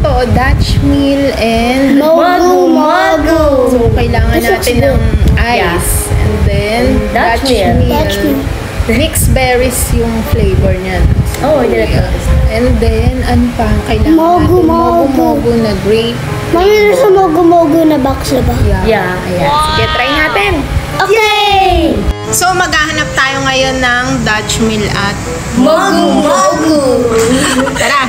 to, Dutch Mill and Mogu Mogu. So, kailangan natin ng ice. And then, Dutch Mill. Mixed berries yung flavor niyan. Oh, and then, ano pa? Kailangan natin Mogu na grape. May sa Mogu na box ba? Yeah. Ayan. Sige, try natin. Okay! So, maghahanap tayo ngayon ng Dutch Mill at Mogu. Tara!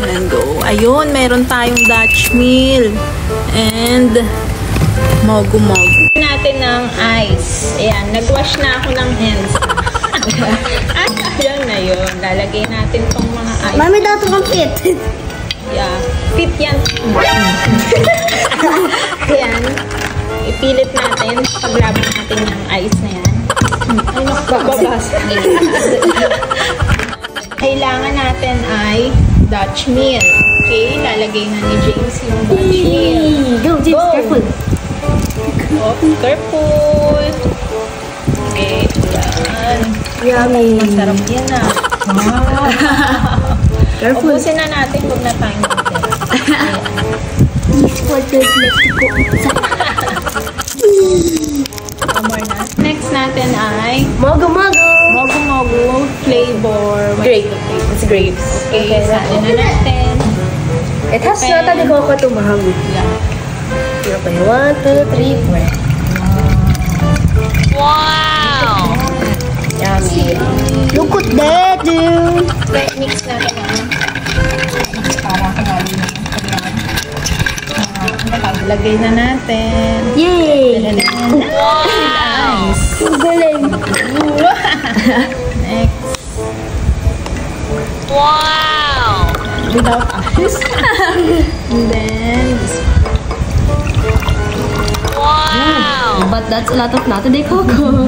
And go. Ayun, meron tayong Dutch Mill and Mogu. Natin ng ice. Ayan, nag-wash na ako ng hands. Ayan na yun. Lalagay natin tong mga ice. Mami, dato kang fit. Yeah. Fit yan. Ayan. Ipilit natin. Paglaban natin yung ice na yan. Ay, nakababas. Kailangan natin ay Dutch Mill. Okay, lalagay na ni James yung Dutch Mill. Go, James, careful. Oh, careful. Okay, yan. Yummy. Masarap yan ah. Careful. Ubusin na natin, huwag na tayo natin. One more na. Next natin ay Mogu Mogu. Mogu flavor. Grape. It's grapes. Okay, salin na natin. It has nata de coco to mahago. Yeah. Okay, 1, 2, 3, 4. Wow! Yummy. Look at that, dude. Mix natin para kumali na. Lagay na natin. Yay! Wow! Ang galing. Next. Wow! Without ice. And then this Wow! But that's a lot of nata de coco.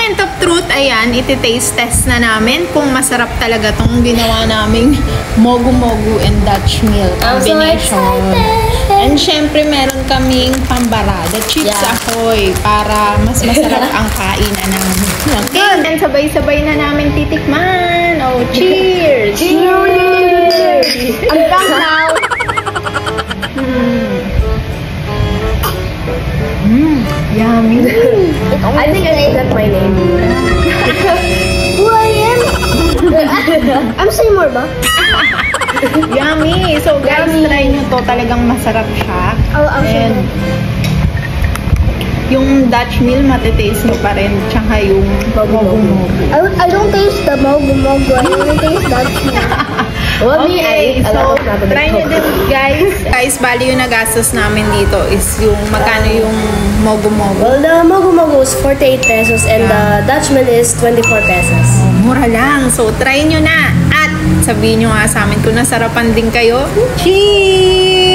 moment of truth, ayan, iti-taste test na namin kung masarap talaga tong ginawa naming Mogu and Dutch Mill combination. And syempre, meron kaming pambarada, Chips Ahoy, para mas masarap ang kainan namin. Okay, then sabay-sabay na namin titikman. Oh, cheers! Cheers! Ang now. Yummy. I think I forgot my name. Who I am? I'm Seymour ba? Yummy! So guys, try nyo to. Talagang masarap siya. And yung Dutch Mill, matitaste nyo pa rin. Tsaka yung Mogu. I don't taste the Mogu. I only taste Dutch Mill. Okay, so try nyo din guys. Guys, bali yung nagastos namin dito is yung magkano yung Mogu. Well, the Mogu is 48 pesos and the Dutch Mill is 24 pesos. Mura lang. So try nyo na. At sabihin nyo nga sa amin kung nasarapan din kayo. Cheers!